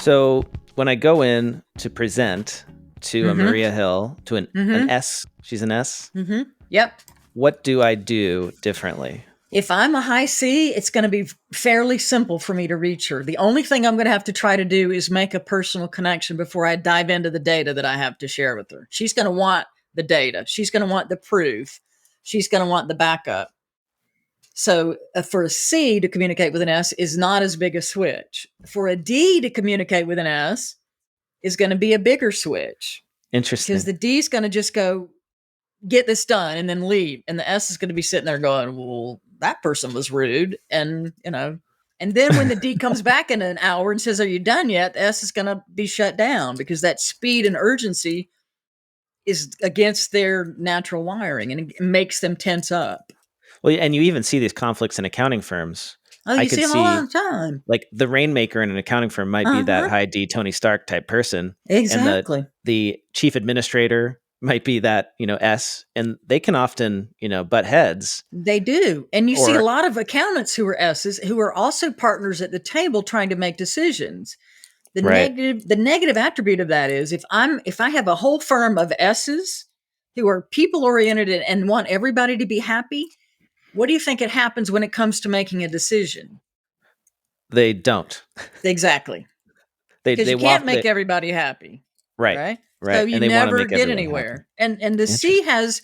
So when I go in to present to a Mm-hmm. Maria Hill to an Mm-hmm. S. She's an S. Mm-hmm. Yep. What do I do differently? If I'm a high C, it's going to be fairly simple for me to reach her. The only thing I'm going to have to try to do is make a personal connection before I dive into the data that I have to share with her. She's going to want the data. She's going to want the proof. She's going to want the backup. So for a C to communicate with an S is not as big a switch. For a D to communicate with an S is going to be a bigger switch because Interesting. the D is going to just go get this done and then leave. And the S is going to be sitting there going, well, that person was rude. And, and then when the D comes back in an hour and says, are you done yet? The S is going to be shut down because that speed and urgency is against their natural wiring and it makes them tense up. Well, and you even see these conflicts in accounting firms. Oh, I you could see them all see the time. like the rainmaker in an accounting firm might be that Uh-huh. high D Tony Stark type person, and Exactly. the chief administrator might be that S, and they can often butt heads. They do. And you see a Or lot of accountants who are S's who are also partners at the table trying to make decisions. right, The negative attribute of that is if I have a whole firm of S's who are people oriented and want everybody to be happy, what do you think it happens when it comes to making a decision? they don't. Exactly. Because They you can't waft make they everybody happy, right, right? So right, you and they want to never make get everyone happy. anywhere. And the C Interesting. has,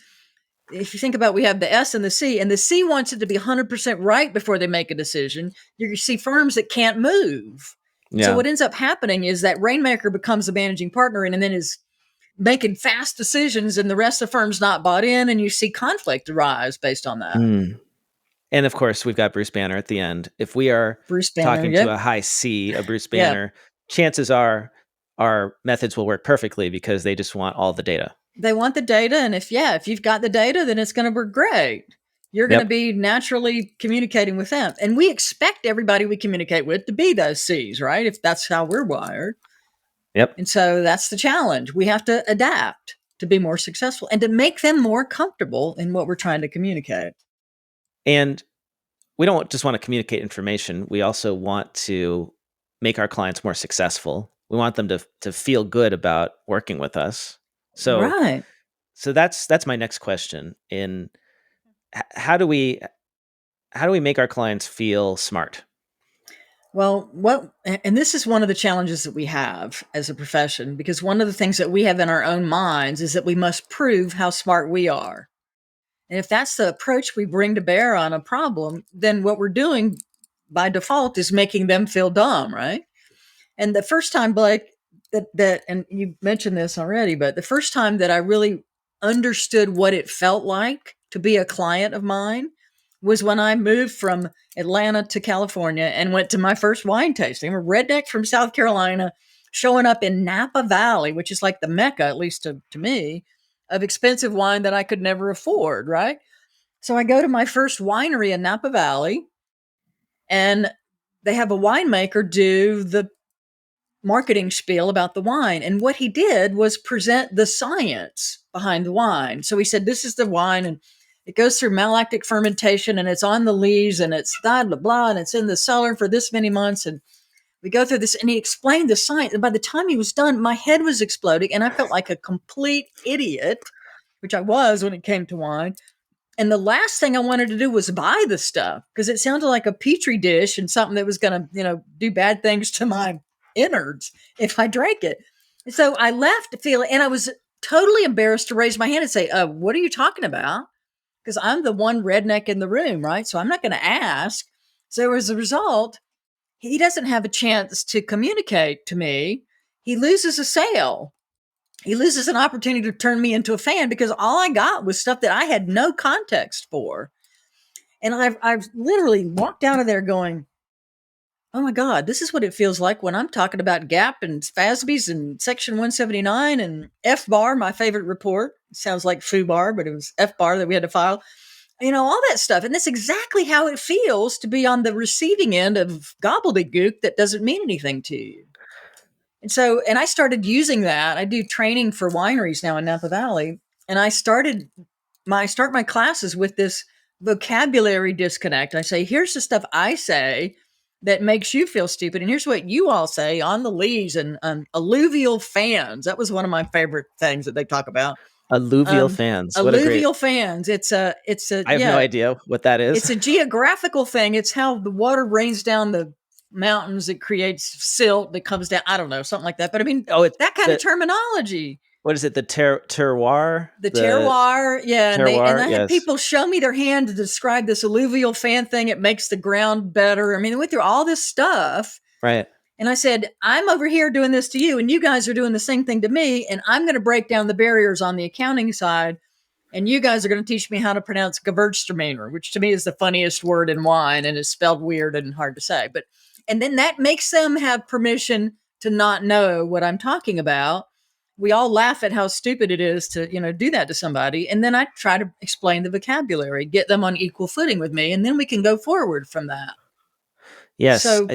if you think about, we have the S and the C wants it to be 100% right before they make a decision. You see firms that can't move. So Yeah. what ends up happening is that rainmaker becomes the managing partner and then is making fast decisions and the rest of the firm's not bought in and you see conflict arise based on that. Mm. And of course, we've got Bruce Banner at the end. If we are Bruce Banner, talking to yep. a high C, a Bruce Yeah. Banner, chances are our methods will work perfectly because they just want all the data. They want the data. And if you've got the data, then it's going to work great. You're going to Yep. be naturally communicating with them. And we expect everybody we communicate with to be those C's, right? If that's how we're wired. Yep. And so that's the challenge. We have to adapt to be more successful and to make them more comfortable in what we're trying to communicate. And we don't just want to communicate information. We also want to make our clients more successful. We want them to feel good about working with us. So Right. so that's my next question. In how do we make our clients feel smart? Well, and this is one of the challenges that we have as a profession, because one of the things that we have in our own minds is that we must prove how smart we are. And if that's the approach we bring to bear on a problem, then what we're doing by default is making them feel dumb, right? And the first time, Blake, and you mentioned this already, but the first time that I really understood what it felt like to be a client of mine was when I moved from Atlanta to California and went to my first wine tasting. I'm a redneck from South Carolina showing up in Napa Valley, which is like the mecca, at least to me, of expensive wine that I could never afford, right? So I go to my first winery in Napa Valley and they have a winemaker do the marketing spiel about the wine. And what he did was present the science behind the wine. So he said, this is the wine and it goes through malactic fermentation and it's on the lees and it's blah, blah, blah, and it's in the cellar for this many months. And we go through this and he explained the science. And by the time he was done, my head was exploding and I felt like a complete idiot, which I was when it came to wine. And the last thing I wanted to do was buy the stuff because it sounded like a petri dish and something that was going to, do bad things to my innards if I drank it. And so I left feeling, and I was totally embarrassed to raise my hand and say, what are you talking about? Because I'm the one redneck in the room, right? So I'm not going to ask. So as a result, he doesn't have a chance to communicate to me. He loses a sale. He loses an opportunity to turn me into a fan because all I got was stuff that I had no context for. And I've literally walked out of there going, oh my God, this is what it feels like when I'm talking about GAP and FASBs and Section 179 and FBAR, my favorite report. It sounds like FUBAR, but it was FBAR that we had to file. All that stuff. And that's exactly how it feels to be on the receiving end of gobbledygook that doesn't mean anything to you. And I started using that. I do training for wineries now in Napa Valley. And I start my classes with this vocabulary disconnect. I say, here's the stuff I say that makes you feel stupid. And here's what you all say on the leaves and alluvial fans. That was one of my favorite things that they talk about. Alluvial Um, fans. What a great. alluvial fans. It's a I have no idea what that is. it's a geographical thing. It's how the water rains down the mountains. It creates silt that comes down. I don't know, something like that. But I mean, Oh, it's that kind of the terminology. what is it? The terroir. The The terroir, yeah, and terroir. I had Yes. people show me their hand to describe this alluvial fan thing. It makes the ground better. I mean, they went through all this stuff, Right. and I said, I'm over here doing this to you, and you guys are doing the same thing to me, and I'm going to break down the barriers on the accounting side, and you guys are going to teach me how to pronounce Gewürztraminer, which to me is the funniest word in wine, and is spelled weird and hard to say. But and then that makes them have permission to not know what I'm talking about. We all laugh at how stupid it is to do that to somebody, and then I try to explain the vocabulary, get them on equal footing with me, and then we can go forward from that. Yes. So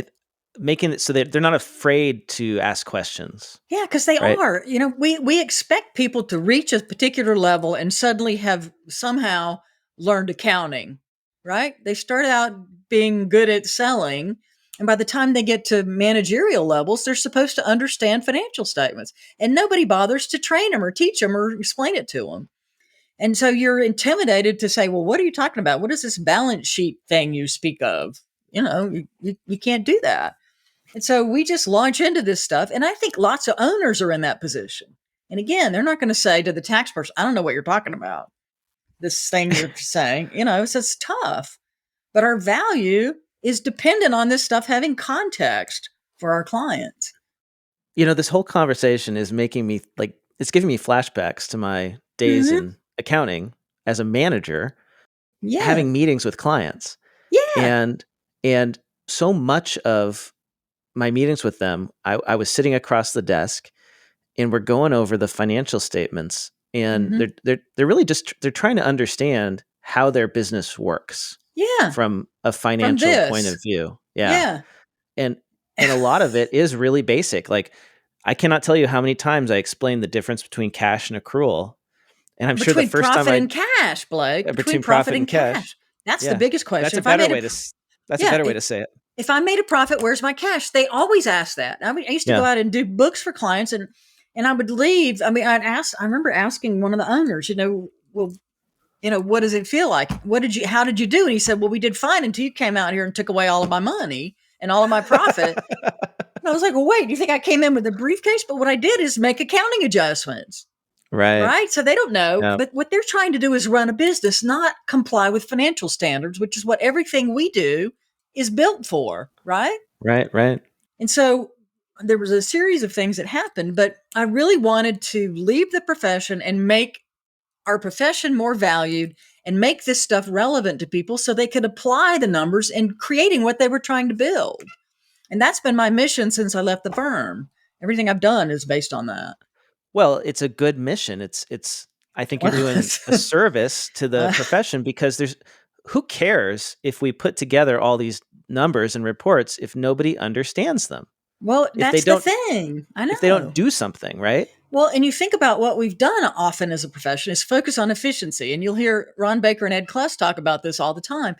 Making it so that they're not afraid to ask questions. yeah, because they Right. are. We expect people to reach a particular level and suddenly have somehow learned accounting, right? They start out being good at selling, and by the time they get to managerial levels, they're supposed to understand financial statements, and nobody bothers to train them or teach them or explain it to them. And so you're intimidated to say, "Well, what are you talking about? What is this balance sheet thing you speak of?" You can't do that. And so we just launch into this stuff. And I think lots of owners are in that position. And again, they're not going to say to the tax person, I don't know what you're talking about. This thing you're saying, so it's tough. But our value is dependent on this stuff having context for our clients. This whole conversation is making me it's giving me flashbacks to my days Mm-hmm. in accounting as a manager, Yeah. having meetings with clients. Yeah. And so much of my meetings with them, I was sitting across the desk and we're going over the financial statements, and Mm-hmm. they're really just they're trying to understand how their business works Yeah. from a From financial point this. of view. Yeah. Yeah. And a lot of it is really basic. Like, I cannot tell you how many times I explained the difference between cash and accrual. And I'm sure the Between first time profit and cash, Blake, between between profit profit and and cash. cash. That's the Yeah. biggest That's question. a If I better made a, way to that's a yeah, better way to say it. if I made a profit, where's my cash? They always ask that. I used to go Yeah. out and do books for clients, and I would leave. I mean, I remember asking one of the owners, well, what does it feel like? How did you do? And he said, well, we did fine until you came out here and took away all of my money and all of my profit. And I was like, well, wait, you think I came in with a briefcase? But what I did is make accounting adjustments. Right. Right. So they don't know. Yeah. But what they're trying to do is run a business, not comply with financial standards, which is what everything we do is built for. Right. Right. Right. And so there was a series of things that happened, but I really wanted to leave the profession and make our profession more valued and make this stuff relevant to people so they could apply the numbers in creating what they were trying to build. And that's been my mission since I left the firm. Everything I've done is based on that. Well, it's a good mission. I think you're doing a service to the uh, profession, because who cares if we put together all these numbers and reports if nobody understands them? well, If they that's the don't thing. I if they don't know. do something, right? Well, and you think about what we've done often as a profession is focus on efficiency. And you'll hear Ron Baker and Ed Kless talk about this all the time.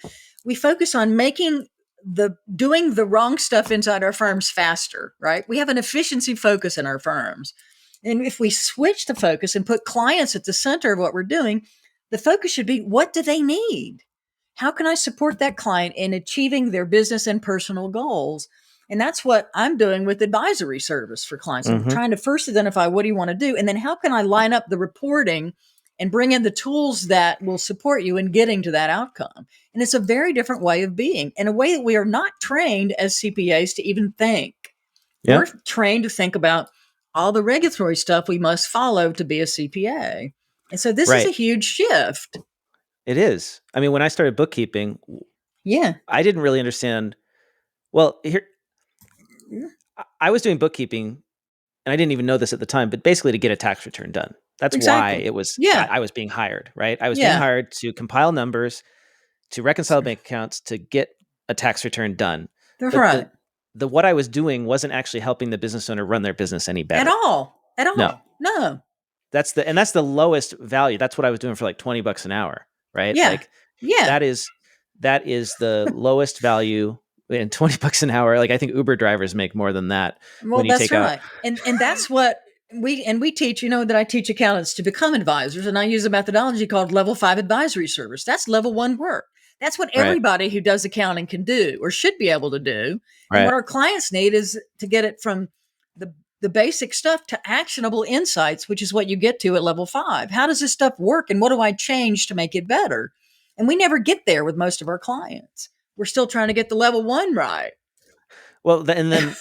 We focus on making doing the wrong stuff inside our firms faster, right? We have an efficiency focus in our firms. And if we switch the focus and put clients at the center of what we're doing, the focus should be, what do they need? How can I support that client in achieving their business and personal goals? And that's what I'm doing with advisory service for clients. I'm Mm-hmm. trying to first identify, what do you want to do? And then how can I line up the reporting and bring in the tools that will support you in getting to that outcome? And it's a very different way of being, and a way that we are not trained as CPAs to even think. Yeah. We're trained to think about all the regulatory stuff we must follow to be a CPA. And so this is a Right. huge shift. It is. I mean, when I started bookkeeping, Yeah. I didn't really understand. Well, here I was doing bookkeeping, and I didn't even know this at the time, but basically to get a tax return done. That's why Exactly. it was Yeah. I was being hired, right? I was being Yeah. hired to compile numbers, to reconcile bank accounts, to get a tax return done. That's But right. the what I was doing wasn't actually helping the business owner run their business any At better. all. At No. all. No. That's the lowest value. That's what I was doing for like $20 an hour, right? Yeah. Like Yeah. that is the lowest value and $20 an hour, like I think Uber drivers make more than that Well, when you that's take out. right. And that's what we teach, that I teach accountants to become advisors, and I use a methodology called level 5 advisory service. That's level 1 work. That's what Right. everybody who does accounting can do or should be able to do. And what Right. our clients need is to get it from the basic stuff to actionable insights, which is what you get to at level 5. How does this stuff work and what do I change to make it better? And we never get there with most of our clients. We're still trying to get the level 1 right. Well, and then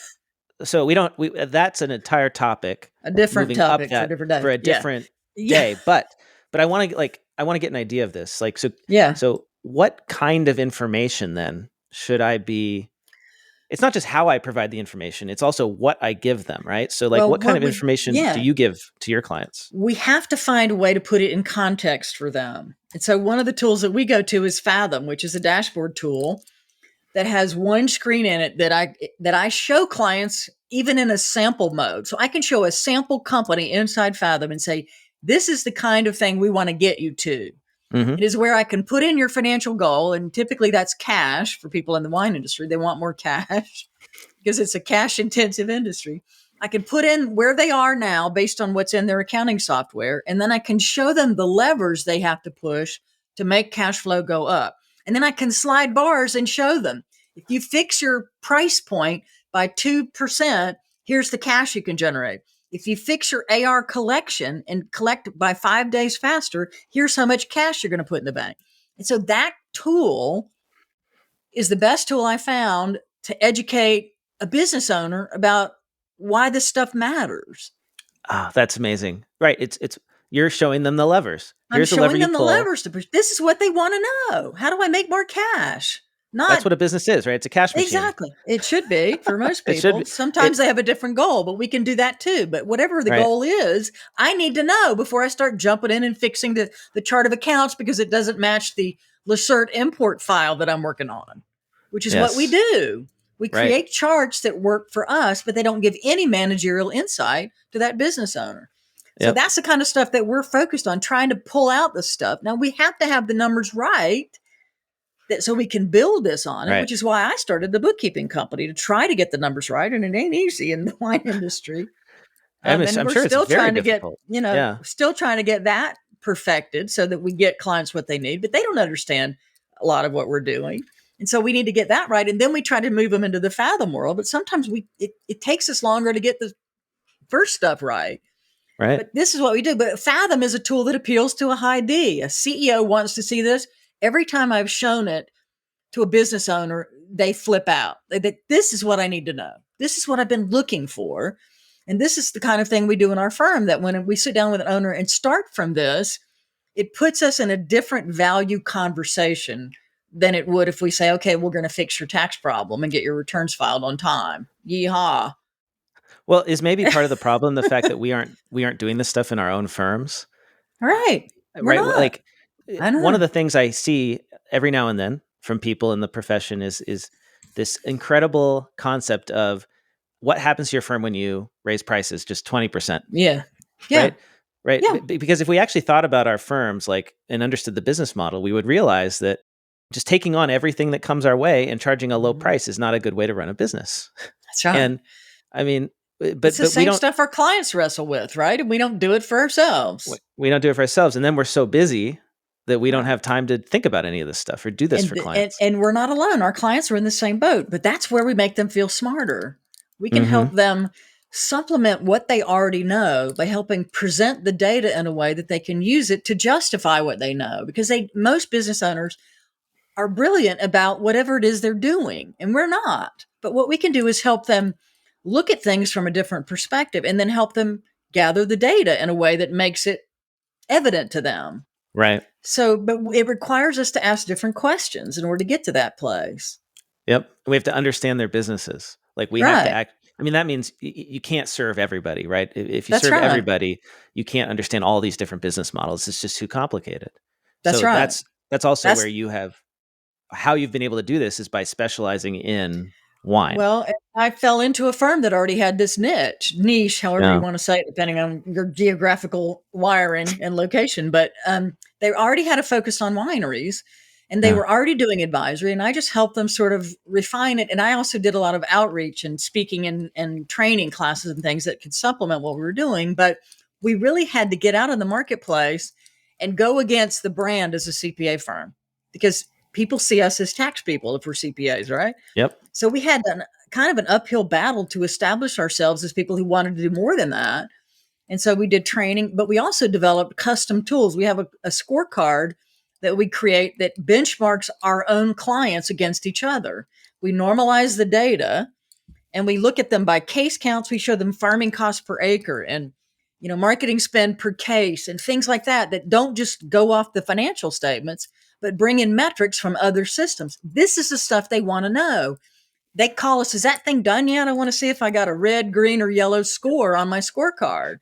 so we don't. That's an entire topic. A different Moving up topic for a that different day. for a Yeah. different Yeah. day, but I want to get an idea of this. Like so, Yeah. so what kind of information then should I be? It's not just how I provide the information; it's also what I give them, right? So, like, Well, what kind of information do yeah, you give to your clients? we have to find a way to put it in context for them. And so one of the tools that we go to is Fathom, which is a dashboard tool that has one screen in it that I show clients even in a sample mode. So I can show a sample company inside Fathom and say, this is the kind of thing we want to get you to. Hmm. It is where I can put in your financial goal. And typically that's cash for people in the wine industry. They want more cash because it's a cash intensive industry. I can put in where they are now based on what's in their accounting software. And then I can show them the levers they have to push to make cash flow go up. And then I can slide bars and show them if you fix your price point by 2%, here's the cash you can generate. If you fix your AR collection and collect by 5 days faster, here's how much cash you're going to put in the bank. And so that tool is the best tool I found to educate a business owner about why this stuff matters. Ah, that's amazing. Right? It's you're showing them the levers. I'm Here's the lever showing you them the pull. levers to push. This is what they want to know. How do I make more cash? That's Not what a business is, right? It's a cash machine. exactly. It should be for most It should people. be. Sometimes It they have a different goal, but we can do that too. But whatever the right. goal is, I need to know before I start jumping in and fixing the chart of accounts because it doesn't match the Lacert import file that I'm working on, which is what we Yes. do. We Right. create charts that work for us, but they don't give any managerial insight to that business owner. So Yep. that's the kind of stuff that we're focused on, trying to pull out the stuff. Now we have to have the numbers right so we can build this on it, Right. which is why I started the bookkeeping company to try to get the numbers right. And it ain't easy in the wine industry. And I'm we're sure it's still very trying to get, difficult. Yeah. still trying to get that perfected so that we get clients what they need, but they don't understand a lot of what we're doing. And so we need to get that right. And then we try to move them into the Fathom world. But sometimes it takes us longer to get the first stuff right. Right. But this is what we do. But Fathom is a tool that appeals to a high D. A CEO wants to see this. Every time I've shown it to a business owner, they flip out. This is what I need to know. This is what I've been looking for. And this is the kind of thing we do in our firm, that when we sit down with an owner and start from this, it puts us in a different value conversation than it would if we say, okay, we're going to fix your tax problem and get your returns filed on time. Yeehaw. Well, is maybe part of the problem the fact that we aren't doing this stuff in our own firms, All right. We're right? not. Like I one of know. the things I see every now and then from people in the profession is this incredible concept of what happens to your firm when you raise prices just 20%, Yeah. Yeah. right? Right. Yeah. Because if we actually thought about our firms like and understood the business model, we would realize that just taking on everything that comes our way and charging a low Mhm. price is not a good way to run a business. That's right. And I mean, It's but the but we same don't stuff our clients wrestle with, right? And we don't do it for ourselves. we don't do it for ourselves, and then we're so busy that we don't Right. have time to think about any of this stuff or do this And, for and clients. and we're not alone. Our clients are in the same boat, but that's where we make them feel smarter. We can Hmm. help them supplement what they already know by helping present the data in a way that they can use it to justify what they know, because most business owners are brilliant about whatever it is they're doing, and we're not. But what we can do is help them look at things from a different perspective and then help them gather the data in a way that makes it evident to them. Right. So, but it requires us to ask different questions in order to get to that place. Yep. We have to understand their businesses. Like we have to Right. act. I mean, that means you can't serve everybody, right? If you That's serve right. everybody, you can't understand all these different business models. It's just too complicated. That's So right. that's also That's where you have how you've been able to do this is by specializing in wine. Well, I fell into a firm that already had this niche, however you Yeah. want to say it, depending on your geographical wiring and location. But they already had a focus on wineries. And they Yeah. were already doing advisory, and I just helped them sort of refine it. And I also did a lot of outreach and speaking and training classes and things that could supplement what we were doing. But we really had to get out in the marketplace and go against the brand as a CPA firm, because people see us as tax people if we're CPAs, right? Yep. So we had kind of an uphill battle to establish ourselves as people who wanted to do more than that. And so we did training, but we also developed custom tools. We have a scorecard that we create that benchmarks our own clients against each other. We normalize the data and we look at them by case counts. We show them farming costs per acre and marketing spend per case and things like that that don't just go off the financial statements, but bring in metrics from other systems. This is the stuff they want to know. They call us, is that thing done yet? I want to see if I got a red, green, or yellow score on my scorecard.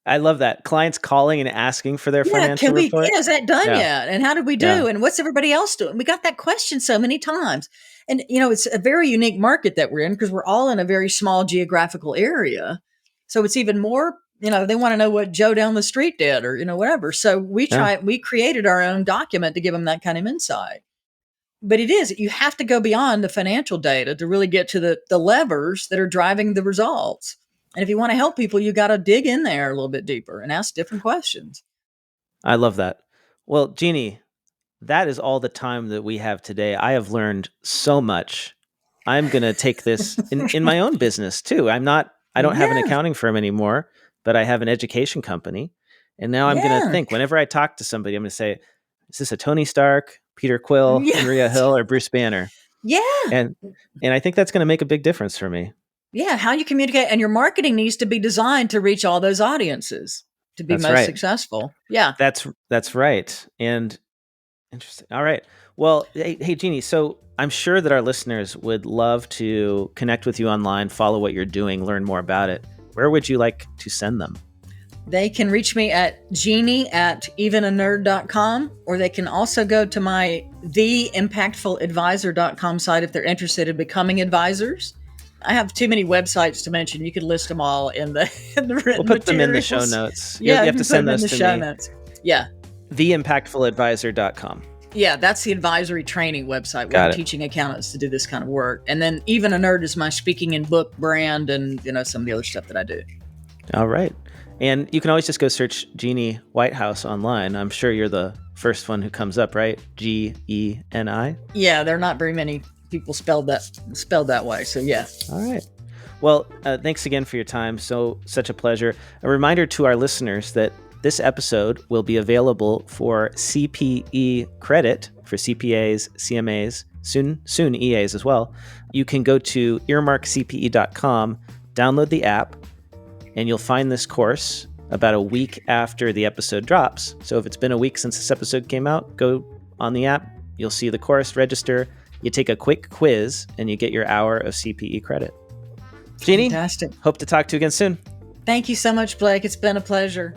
I love that. Clients calling and asking for their Yeah, financial report. is that done Yeah. yet? And how did we Yeah. do? And what's everybody else doing? We got that question so many times. And, it's a very unique market that we're in because we're all in a very small geographical area. So it's even more, they want to know what Joe down the street did or, whatever. So we Yeah. created our own document to give them that kind of insight. But you have to go beyond the financial data to really get to the levers that are driving the results. And if you want to help people, you got to dig in there a little bit deeper and ask different questions. I love that. Well, Geni, that is all the time that we have today. I have learned so much. I'm going to take this in my own business too. I don't have an Yeah. accounting firm anymore, but I have an education company. And now I'm going to Yeah. think whenever I talk to somebody, I'm going to say, is this a Tony Stark, Peter Quill, Yeah. Maria Hill, or Bruce Banner? Yeah. And I think that's going to make a big difference for me. Yeah. How you communicate, and your marketing needs to be designed to reach all those audiences to be That's most right. successful. Yeah. That's right. And interesting. All right. Well, hey, Geni, so I'm sure that our listeners would love to connect with you online, follow what you're doing, learn more about it. Where would you like to send them? They can reach me at genie@evenanerd.com, or they can also go to my theimpactfuladvisor.com site if they're interested in becoming advisors. I have too many websites to mention. You could list them all in the written We'll put them in the materials. show notes. Yeah, You have to send those in the to show me. notes. Yeah. Theimpactfuladvisor.com. Yeah, that's the advisory training website where I'm teaching accountants to do this kind of work. And then Even a Nerd is my speaking and book brand and, some of the other stuff that I do. All right. And you can always just go search Geni Whitehouse online. I'm sure you're the first one who comes up, right? Geni? Yeah, there are not very many people spelled that way. So yeah. All right. Well, thanks again for your time. Such a pleasure. A reminder to our listeners that this episode will be available for CPE credit for CPAs, CMAs, soon EAs as well. You can go to earmarkcpe.com, download the app, and you'll find this course about a week after the episode drops. So if it's been a week since this episode came out, go on the app, you'll see the course, register, you take a quick quiz, and you get your hour of CPE credit. Geni, Fantastic. Hope to talk to you again soon. Thank you so much, Blake. It's been a pleasure.